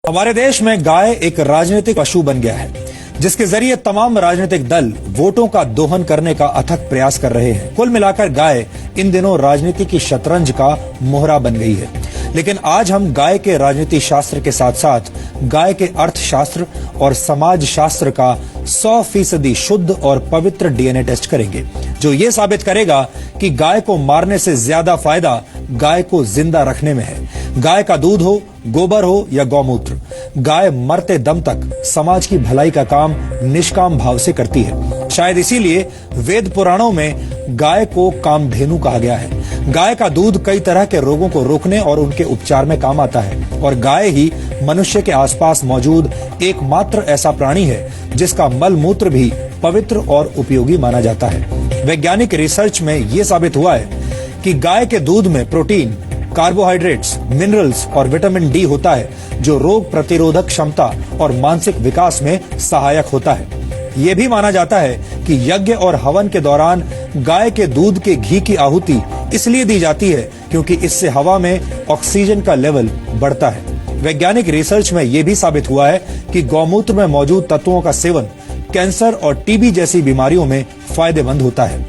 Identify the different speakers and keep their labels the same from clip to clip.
Speaker 1: हमारे देश में गाय एक राजनीतिक पशु बन गया है, जिसके जरिए तमाम राजनीतिक दल वोटों का दोहन करने का अथक प्रयास कर रहे हैं। कुल मिलाकर गाय इन दिनों राजनीति की शतरंज का मोहरा बन गई है। लेकिन आज हम गाय के राजनीति शास्त्र के साथ साथ गाय के अर्थशास्त्र और समाज शास्त्र का 100% शुद्ध और पवित्र डीएनए टेस्ट करेंगे, जो ये साबित करेगा कि गाय को मारने से ज्यादा फायदा गाय को जिंदा रखने में है। गाय का दूध हो, गोबर हो या गौमूत्र, गाय मरते दम तक समाज की भलाई का काम निष्काम भाव से करती है। शायद इसीलिए वेद पुराणों में गाय को कामधेनु कहा गया है। गाय का दूध कई तरह के रोगों को रोकने और उनके उपचार में काम आता है और गाय ही मनुष्य के आसपास मौजूद एकमात्र ऐसा प्राणी है जिसका मल मूत्र भी पवित्र और उपयोगी माना जाता है। वैज्ञानिक रिसर्च में यह साबित हुआ है कि गाय के दूध में प्रोटीन, कार्बोहाइड्रेट्स, मिनरल्स और विटामिन डी होता है, जो रोग प्रतिरोधक क्षमता और मानसिक विकास में सहायक होता है। यह भी माना जाता है कि यज्ञ और हवन के दौरान गाय के दूध के घी की आहुति इसलिए दी जाती है क्योंकि इससे हवा में ऑक्सीजन का लेवल बढ़ता है। वैज्ञानिक रिसर्च में यह भी साबित हुआ है कि गौमूत्र में मौजूद तत्वों का सेवन कैंसर और टीबी जैसी बीमारियों में फायदेमंद होता है।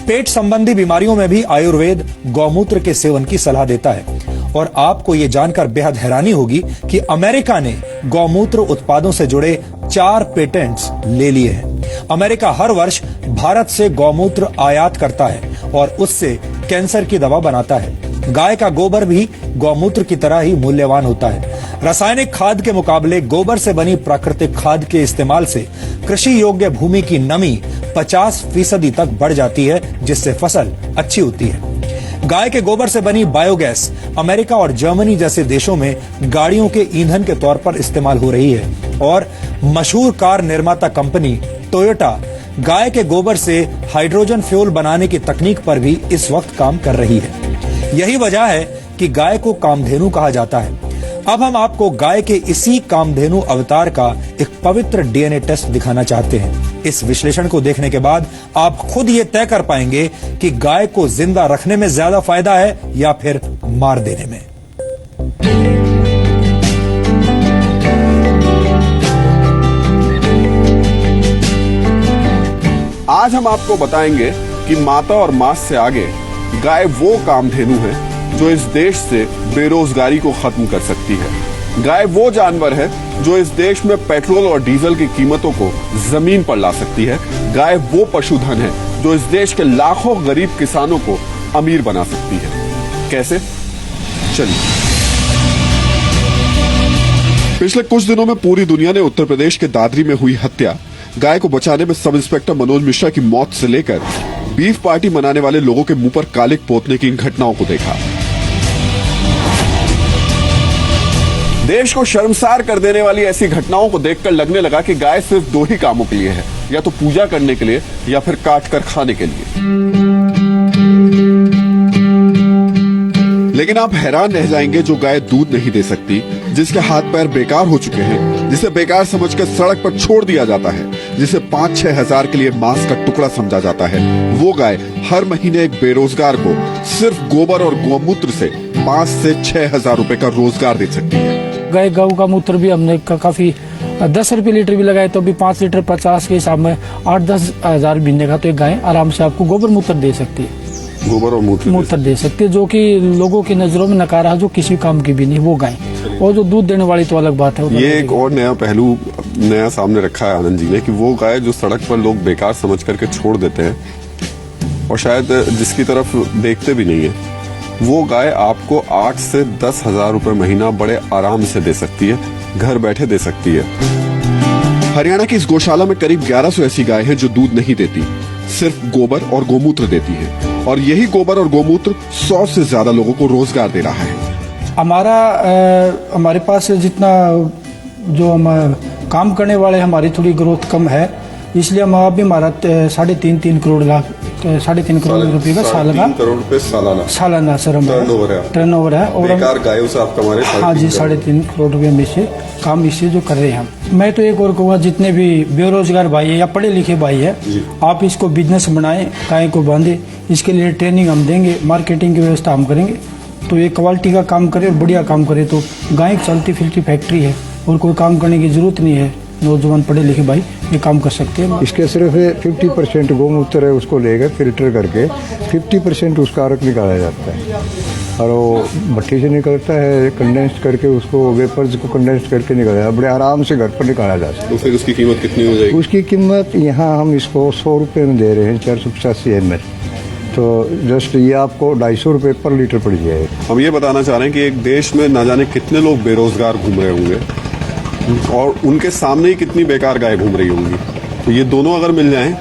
Speaker 1: पेट संबंधी बीमारियों में भी आयुर्वेद गौमूत्र के सेवन की सलाह देता है। और आपको ये जानकर बेहद हैरानी होगी कि अमेरिका ने गौमूत्र उत्पादों से जुड़े 4 पेटेंट्स ले लिए हैं। अमेरिका हर वर्ष भारत से गौमूत्र आयात करता है और उससे कैंसर की दवा बनाता है। गाय का गोबर भी गौमूत्र की तरह ही मूल्यवान होता है। रासायनिक खाद के मुकाबले गोबर से बनी प्राकृतिक खाद के इस्तेमाल से कृषि योग्य भूमि की नमी 50% तक बढ़ जाती है, जिससे फसल अच्छी होती है। गाय के गोबर से बनी बायोगैस अमेरिका और जर्मनी जैसे देशों में गाड़ियों के ईंधन के तौर पर इस्तेमाल हो रही है और मशहूर कार निर्माता कंपनी टोयोटा गाय के गोबर से हाइड्रोजन फ्यूल बनाने की तकनीक पर भी इस वक्त काम कर रही है। यही वजह है कि गाय को कामधेनु कहा जाता है। अब हम आपको गाय के इसी कामधेनु अवतार का एक पवित्र डीएनए टेस्ट दिखाना चाहते हैं। इस विश्लेषण को देखने के बाद आप खुद ये तय कर पाएंगे कि गाय को जिंदा रखने में ज्यादा फायदा है या फिर मार देने में।
Speaker 2: आज हम आपको बताएंगे कि माता और मांस से आगे गाय वो कामधेनु है जो इस देश से बेरोजगारी को खत्म कर सकती है। गाय वो जानवर है जो इस देश में पेट्रोल और डीजल की कीमतों को जमीन पर ला सकती है। गाय वो पशुधन है जो इस देश के लाखों गरीब किसानों को अमीर बना सकती है। कैसे? चलिए। पिछले कुछ दिनों में पूरी दुनिया ने उत्तर प्रदेश के दादरी में हुई हत्या, गाय को बचाने में सब इंस्पेक्टर मनोज मिश्रा की मौत से लेकर बीफ पार्टी मनाने वाले लोगों के मुंह पर कालिक पोतने की इन घटनाओं को देखा। देश को शर्मसार कर देने वाली ऐसी घटनाओं को देखकर लगने लगा कि गाय सिर्फ 2 ही कामों के लिए है, या तो पूजा करने के लिए या फिर काट कर खाने के लिए। लेकिन आप हैरान रह जाएंगे, जो गाय दूध नहीं दे सकती, जिसके हाथ पैर बेकार हो चुके हैं, जिसे बेकार समझकर सड़क पर छोड़ दिया जाता है, जिसे 5-6 हजार के लिए मांस का टुकड़ा समझा जाता है, वो गाय हर महीने एक बेरोजगार को सिर्फ गोबर और गौमूत्र से 5 से 6 हजार रुपए का रोजगार दे सकती है।
Speaker 3: गाय गौ का मूत्र भी हमने काफी 10 रुपए लीटर भी लगाए तो भी 5 लीटर 50 के हिसाब में 8-10 हजार महीने का तो एक गाय आराम से आपको गोबर मूत्र दे सकती है।
Speaker 2: गोबर और मूत्र
Speaker 3: दे सकती है, जो कि लोगों की नजरों में नकारा है, जो किसी काम की भी नहीं वो गाय। और जो दूध देने वाली तो अलग बात है।
Speaker 2: ये एक और नया पहलू नया सामने रखा है आनंद जी ने कि वो गाय जो सड़क पर लोग बेकार समझ करके छोड़ देते हैं और शायद जिसकी तरफ देखते भी नहीं है, वो गाय आपको 8 से 10 हजार रुपए महीना बड़े आराम से दे सकती है, घर बैठे दे सकती है। हरियाणा की इस गौशाला में करीब 1100 ऐसी गाय हैं जो दूध नहीं देती, सिर्फ गोबर और गौमूत्र देती है। और यही गोबर और गौमूत्र 100 से ज्यादा लोगों को रोजगार दे रहा है।
Speaker 3: हमारे पास जितना जो हम काम करने वाले हमारी थोड़ी ग्रोथ कम है, इसलिए हम अभी हमारा 3.5 करोड़ रुपए का साल का
Speaker 2: 3 करोड़ रुपए
Speaker 3: सालाना सर टर्नओवर है। और
Speaker 2: बेकार गायों से आप कमा रहे हैं।
Speaker 3: हाँ जी, 3.5 करोड़ रुपए में से काम इससे जो कर रहे हैं हम। मैं तो एक और कहूँगा, जितने भी बेरोजगार भाई है या पढ़े लिखे भाई है, आप इसको बिजनेस बनाएं, गाय को बांधे, इसके लिए ट्रेनिंग हम देंगे, मार्केटिंग की व्यवस्था हम करेंगे तो ये क्वालिटी का काम करे और बढ़िया काम करे तो गाय एक चलती फिरती फैक्ट्री है और कोई काम करने की जरूरत नहीं है। नौजवान पढ़े लिखे भाई ये काम कर सकते हैं।
Speaker 4: इसके सिर्फ 50% गौमूत्र है, उसको लेकर फिल्टर करके 50% उसका अर्क निकाला जाता है और वो भट्टी से निकलता है, कंडेंस करके उसको वेपर्स को कंडेंस करके निकाला जाता है। बड़े आराम से घर पर निकाला जा सकता है।
Speaker 2: तो फिर उसकी कीमत कितनी हो जाएगी?
Speaker 4: उसकी कीमत यहाँ हम इसको 100 रुपये में दे रहे हैं 485 ml, तो जस्ट ये आपको 250 रुपये पर लीटर पड़ जाएगा।
Speaker 2: हम ये बताना चाह रहे हैं कि एक देश में ना जाने कितने लोग बेरोजगार घूम रहे होंगे और उनके सामने ही कितनी बेकार गाय घूम रही होंगी। तो ये दोनों अगर मिल जाएं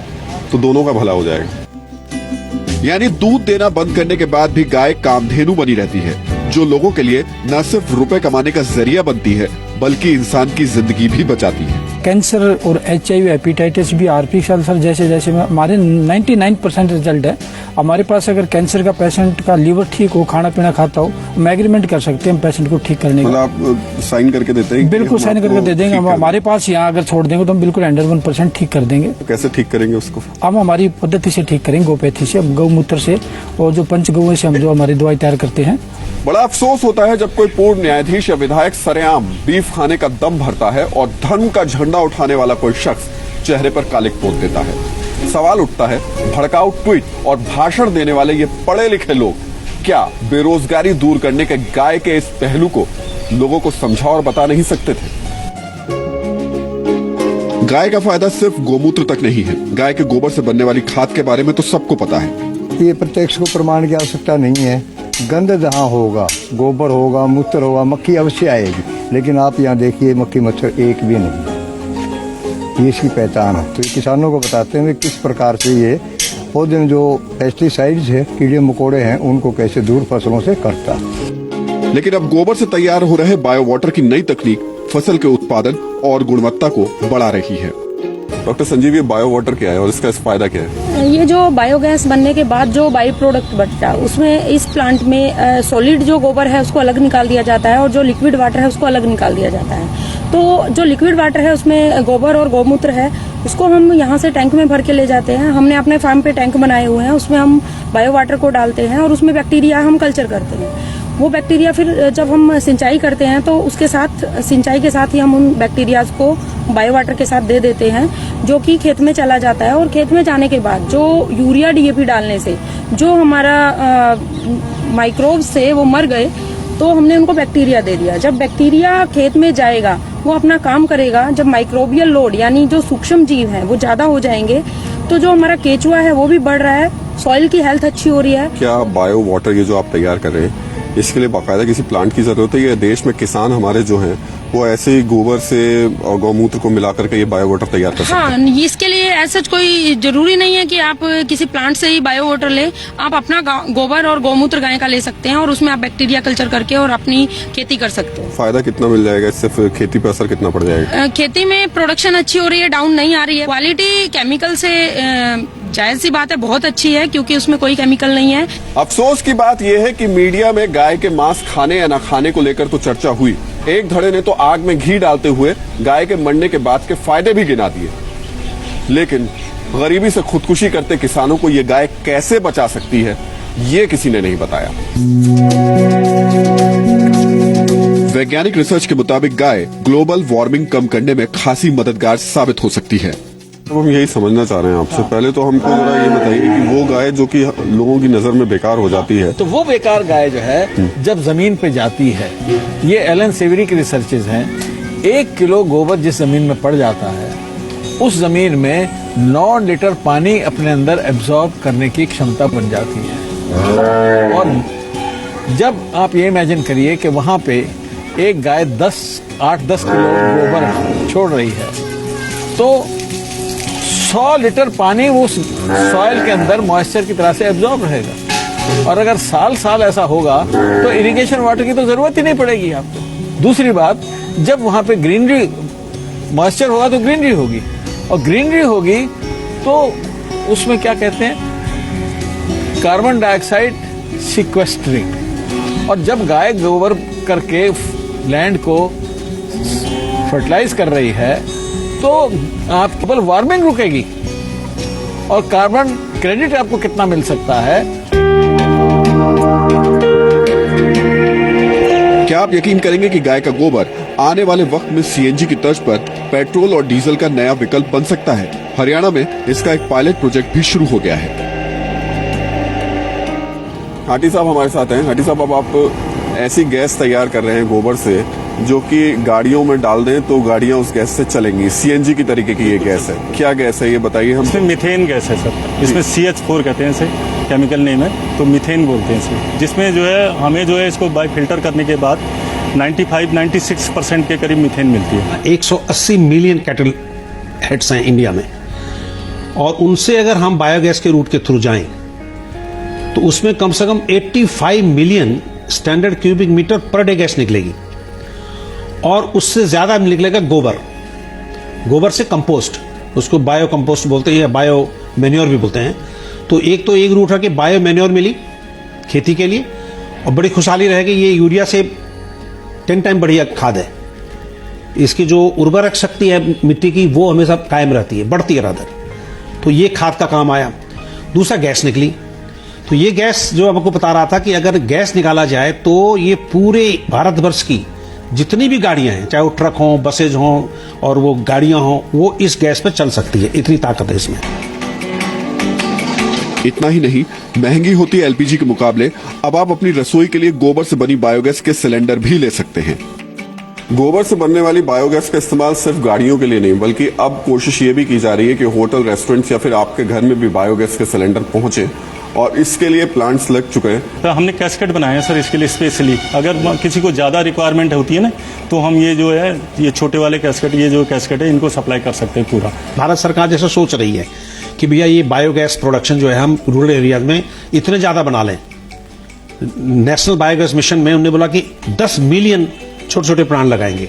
Speaker 2: तो दोनों का भला हो जाएगा। यानी दूध देना बंद करने के बाद भी गाय कामधेनु बनी रहती है, जो लोगों के लिए न सिर्फ रुपए कमाने का जरिया बनती है बल्कि इंसान की जिंदगी भी बचाती है।
Speaker 3: कैंसर और HIV, हेपेटाइटिस भी, आरपी अल्सर जैसे जैसे हमारे 99% रिजल्ट है। हमारे पास अगर कैंसर का पेशेंट का लीवर ठीक हो, खाना पीना खाता हो, हम एग्रीमेंट कर सकते हैं हम पेशेंट को ठीक करने का।
Speaker 2: मतलब आप साइन करके देते हैं?
Speaker 3: बिल्कुल साइन करके दे देंगे। हमारे पास यहाँ अगर छोड़ देंगे तो हम बिल्कुल 101% ठीक कर देंगे।
Speaker 2: तो कैसे ठीक करेंगे उसको?
Speaker 3: हम हमारी पद्धति से ठीक करेंगे, गोपैथी से, गौमूत्र से और जो पंचगव्य से हम जो हमारी दवाई तैयार करते हैं।
Speaker 2: बड़ा अफसोस होता है जब कोई पूर्व न्यायाधीश या विधायक सरेआम बीफ खाने का दम भरता है और धर्म का झंडा उठाने वाला कोई शख्स चेहरे पर कालिक पोत देता है। सवाल उठता है, भड़काऊ ट्वीट और भाषण देने वाले ये पढ़े लिखे लोग क्या बेरोजगारी दूर करने के गाय के इस पहलू को लोगों को समझा और बता नहीं सकते थे? गाय का फायदा सिर्फ गोमूत्र तक नहीं है। गाय के गोबर से बनने वाली खाद के बारे में तो सबको पता है।
Speaker 4: ये प्रत्यक्ष को प्रमाण की आवश्यकता नहीं है। गंध जहाँ होगा, गोबर होगा, मूत्र होगा, मक्खी अवश्य आएगी, लेकिन आप यहाँ देखिए मक्खी मच्छर एक भी नहीं। ये इसकी पहचान है। तो ये किसानों को बताते हैं किस प्रकार से ये पौधे में जो पेस्टिसाइड्स है, कीड़े मकोड़े हैं, उनको कैसे दूर फसलों से करता है।
Speaker 2: लेकिन अब गोबर से तैयार हो रहे बायो वाटर की नई तकनीक फसल के उत्पादन और गुणवत्ता को बढ़ा रही है। डॉक्टर संजीव, ये बायो वाटर क्या है और इसका फायदा क्या है?
Speaker 5: ये जो बायोगैस बनने के बाद जो बाई प्रोडक्ट बनता है उसमें इस प्लांट में सॉलिड जो गोबर है उसको अलग निकाल दिया जाता है और जो लिक्विड वाटर है उसको अलग निकाल दिया जाता है। तो जो लिक्विड वाटर है उसमें गोबर और गौमूत्र है, उसको हम यहाँ से टैंक में भर के ले जाते हैं। हमने अपने फार्म पे टैंक बनाए हुए हैं, उसमें हम बायो वाटर को डालते हैं और उसमें बैक्टीरिया हम कल्चर करते हैं। वो बैक्टीरिया फिर जब हम सिंचाई करते हैं तो उसके साथ, सिंचाई के साथ ही हम उन बैक्टीरिया को बायो वाटर के साथ दे देते हैं, जो कि खेत में चला जाता है। और खेत में जाने के बाद जो यूरिया DAP डालने से जो हमारा माइक्रोब्स से वो मर गए, तो हमने उनको बैक्टीरिया दे दिया। जब बैक्टीरिया खेत में जाएगा वो अपना काम करेगा। जब माइक्रोबियल लोड यानी जो सूक्ष्म जीव हैं वो ज्यादा हो जाएंगे तो जो हमारा केचुआ है वो भी बढ़ रहा है, सॉइल की हेल्थ अच्छी हो रही है।
Speaker 2: क्या बायो वाटर ये जो आप तैयार कर रहे हैं इसके लिए बाकायदा किसी प्लांट की जरूरत है या देश में किसान हमारे जो हैं वो ऐसे ही गोबर से और गौमूत्र को मिलाकर के ये बायो वाटर तैयार कर सकते हैं?
Speaker 5: हाँ, इसके लिए ऐसा कोई जरूरी नहीं है कि आप किसी प्लांट से ही बायो वाटर लें। आप अपना गोबर और गौमूत्र गाय का ले सकते हैं और उसमें आप बैक्टीरिया कल्चर करके और अपनी खेती कर सकते हैं।
Speaker 2: फायदा कितना मिल जाएगा इससे? फिर खेती पर असर कितना पड़ जाएगा?
Speaker 5: खेती में प्रोडक्शन अच्छी हो रही है, डाउन नहीं आ रही है। क्वालिटी केमिकल से जायज सी बात है बहुत अच्छी है क्योंकि उसमें कोई केमिकल नहीं है।
Speaker 2: अफसोस की बात यह है कि मीडिया में गाय के मांस खाने या न खाने को लेकर तो चर्चा हुई, एक धड़े ने तो आग में घी डालते हुए गाय के मरने के बाद के फायदे भी गिना दिए, लेकिन गरीबी से खुदकुशी करते किसानों को ये गाय कैसे बचा सकती है ये किसी ने नहीं बताया। वैज्ञानिक रिसर्च के मुताबिक गाय ग्लोबल वार्मिंग कम करने में खासी मददगार साबित हो सकती है। तो हम यही समझना चाह रहे हैं आपसे। पहले तो हमको जरा ये बताइए कि वो गाय जो कि लोगों की नजर में बेकार हो जाती है,
Speaker 6: तो वो बेकार गाय जो है जब जमीन पे जाती है, ये एलन सेवरी की रिसर्चेज हैं, 1 किलो गोबर जिस जमीन में पड़ जाता है उस जमीन में 9 लीटर पानी अपने अंदर एब्जॉर्ब करने की क्षमता बन जाती है। और जब आप ये इमेजिन करिए कि वहां पे एक गाय 8-10 किलो गोबर छोड़ रही है तो 100 लीटर पानी उस सॉइल के अंदर मॉइस्चर की तरह से एब्जॉर्ब रहेगा। और अगर साल ऐसा होगा तो इरिगेशन वाटर की तो जरूरत ही नहीं पड़ेगी आपको। दूसरी बात, जब वहां पे ग्रीनरी, मॉइस्चर होगा तो ग्रीनरी होगी, और ग्रीनरी होगी तो उसमें क्या कहते हैं, कार्बन डाइऑक्साइड सिक्वेस्टरिंग। और जब गाय गोबर करके लैंड को फर्टिलाइज कर रही है तो आप केवल वार्मिंग रुकेगी और कार्बन क्रेडिट आपको कितना मिल सकता है।
Speaker 2: क्या आप यकीन करेंगे कि गाय का गोबर आने वाले वक्त में सीएनजी की तर्ज पर पेट्रोल और डीजल का नया विकल्प बन सकता है? हरियाणा में इसका एक पायलट प्रोजेक्ट भी शुरू हो गया है। हाटी साहब हमारे साथ हैं। हाटी साहब, अब आप ऐसी गैस तैयार कर रहे हैं गोबर से जो कि गाड़ियों में डाल दें तो गाड़ियां उस गैस से चलेंगी। सीएनजी की तरीके की ये गैस है, क्या गैस है ये बताइए हम।
Speaker 7: इसमें मीथेन गैस है सर, इसमें CH4 कहते हैं इसे, केमिकल नेम है, तो मीथेन बोलते हैं इसे, जिसमें जो है हमें जो है इसको बाय फिल्टर करने के बाद 95-96% के करीब मीथेन मिलती है।
Speaker 8: 180 मिलियन कैटल हेड्स हैं इंडिया में, और उनसे अगर हम बायोगैस के रूट के थ्रू जाएं तो उसमें कम से कम 85 million standard cubic metre per day gas निकलेगी, और उससे ज्यादा निकलेगा गोबर से कंपोस्ट, उसको बायो कंपोस्ट बोलते हैं या बायो मैन्योर भी बोलते हैं। तो एक रूट है कि बायो मैन्योर मिली खेती के लिए, और बड़ी खुशहाली रहेगी, ये यूरिया से 10 टाइम बढ़िया खाद है। इसकी जो उर्वरक शक्ति है मिट्टी की वो हमेशा कायम रहती है, बढ़ती है रादर। तो ये खाद का काम आया। दूसरा गैस निकली, तो ये गैस जो आपको बता रहा था कि अगर गैस निकाला जाए तो ये पूरे भारतवर्ष की जितनी भी गाड़ियां हैं, चाहे वो ट्रक हों, बसेज हों और वो गाड़ियां हों, वो इस गैस पर चल सकती है, इतनी ताकत है इसमें।
Speaker 2: इतना ही नहीं, महंगी होती है एलपीजी के मुकाबले अब आप अपनी रसोई के लिए गोबर से बनी बायोगैस के सिलेंडर भी ले सकते हैं। गोबर से बनने वाली बायोगैस का इस्तेमाल सिर्फ गाड़ियों के लिए नहीं, बल्कि अब कोशिश ये भी की जा रही है कि होटल, रेस्टोरेंट्स या फिर आपके घर में भी बायोगैस के सिलेंडर पहुंचे, और इसके लिए प्लांट्स लग चुके हैं।
Speaker 7: तो हमने कैस्केट बनाया है सर इसके लिए स्पेशली, अगर किसी को ज़्यादा रिक्वायरमेंट होती है ना, तो हम ये जो है ये छोटे वाले कैस्केट, ये जो कैस्केट है इनको सप्लाई कर सकते हैं पूरा।
Speaker 8: भारत सरकार जैसा सोच रही है कि भैया ये बायोगैस प्रोडक्शन जो है हम रूरल एरियाज में इतने ज्यादा बना लें। नेशनल बायोगैस मिशन में उन्होंने बोला कि 10 मिलियन छोटे छोटे प्लांट लगाएंगे।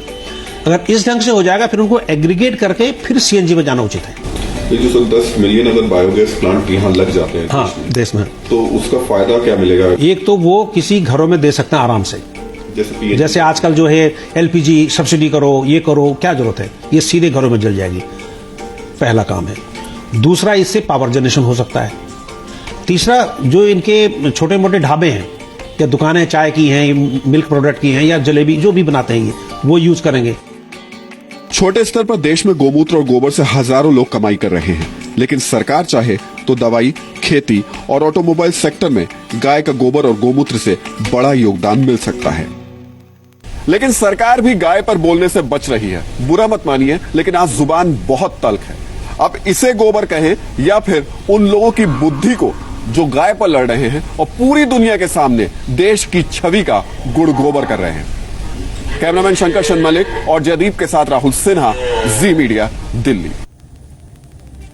Speaker 8: अगर इस ढंग से हो जाएगा फिर उनको एग्रीगेट करके फिर सीएनजी में जाना उचित है।
Speaker 2: ये जो 10 मिलियन अगर बायोगैस प्लांट यहाँ लग जाते हैं
Speaker 8: हाँ देश में,
Speaker 2: तो उसका फायदा क्या मिलेगा?
Speaker 8: एक तो वो किसी घरों में दे सकते हैं आराम से, जैसे आजकल जो है एलपीजी सब्सिडी करो, ये करो, क्या जरूरत है, ये सीधे घरों में जल जाएगी, पहला काम है। दूसरा, इससे पावर जनरेशन हो सकता है। तीसरा, जो इनके छोटे मोटे ढाबे हैं या दुकानें चाय की हैं, मिल्क प्रोडक्ट की हैं या जलेबी जो भी बनाते हैं वो यूज करेंगे।
Speaker 2: छोटे स्तर पर देश में गोमूत्र और गोबर से हजारों लोग कमाई कर रहे हैं, लेकिन सरकार चाहे तो दवाई, खेती और ऑटोमोबाइल सेक्टर में गाय का गोबर और गोमूत्र से बड़ा योगदान मिल सकता है। लेकिन सरकार भी गाय पर बोलने से बच रही है। बुरा मत मानिए, लेकिन आज जुबान बहुत तल्ख है। अब इसे गोबर कहें या फिर उन लोगों की बुद्धि को जो गाय पर लड़ रहे हैं और पूरी दुनिया के सामने देश की छवि का गुड़ गोबर कर रहे हैं। कैमरामैन शंकर शनमलिक और जयदीप के साथ राहुल सिन्हा, जी मीडिया, दिल्ली।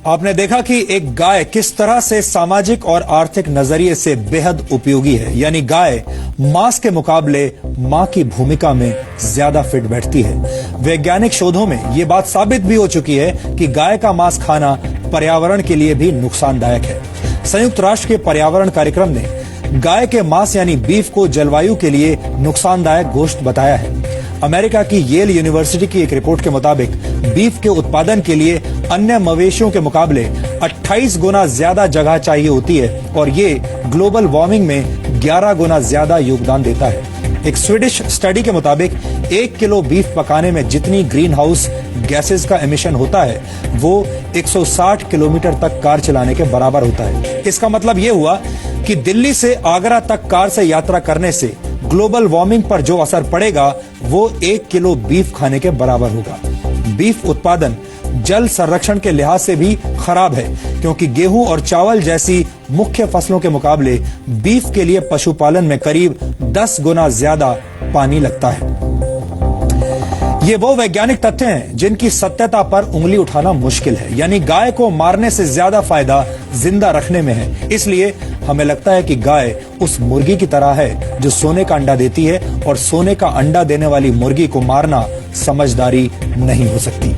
Speaker 1: आपने देखा कि एक गाय किस तरह से सामाजिक और आर्थिक नजरिए से बेहद उपयोगी है, यानी गाय मांस के मुकाबले मां की भूमिका में ज्यादा फिट बैठती है। वैज्ञानिक शोधों में यह बात साबित भी हो चुकी है कि गाय का मांस खाना पर्यावरण के लिए भी नुकसानदायक है। संयुक्त राष्ट्र के पर्यावरण कार्यक्रम ने गाय के मांस यानी बीफ को जलवायु के लिए नुकसानदायक गोश्त बताया है। अमेरिका की येल यूनिवर्सिटी की एक रिपोर्ट के मुताबिक बीफ के उत्पादन के लिए अन्य मवेशियों के मुकाबले 28 गुना ज्यादा जगह चाहिए होती है, और ये ग्लोबल वार्मिंग में 11 गुना ज्यादा योगदान देता है। एक स्वीडिश स्टडी के मुताबिक 1 किलो बीफ पकाने में जितनी ग्रीन हाउस गैसेज का एमिशन होता है वो 160 किलोमीटर तक कार चलाने के बराबर होता है। इसका मतलब ये हुआ कि दिल्ली से आगरा तक कार से यात्रा करने से ग्लोबल वार्मिंग पर जो असर पड़ेगा वो 1 किलो बीफ खाने के बराबर होगा। बीफ उत्पादन जल संरक्षण के लिहाज से भी खराब है, क्योंकि गेहूं और चावल जैसी मुख्य फसलों के मुकाबले बीफ के लिए पशुपालन में करीब 10 गुना ज्यादा पानी लगता है। ये वो वैज्ञानिक तथ्य हैं जिनकी सत्यता पर उंगली उठाना मुश्किल है, यानी गाय को मारने से ज्यादा फायदा जिंदा रखने में है। इसलिए हमें लगता है कि गाय उस मुर्गी की तरह है जो सोने का अंडा देती है, और सोने का अंडा देने वाली मुर्गी को मारना समझदारी नहीं हो सकती।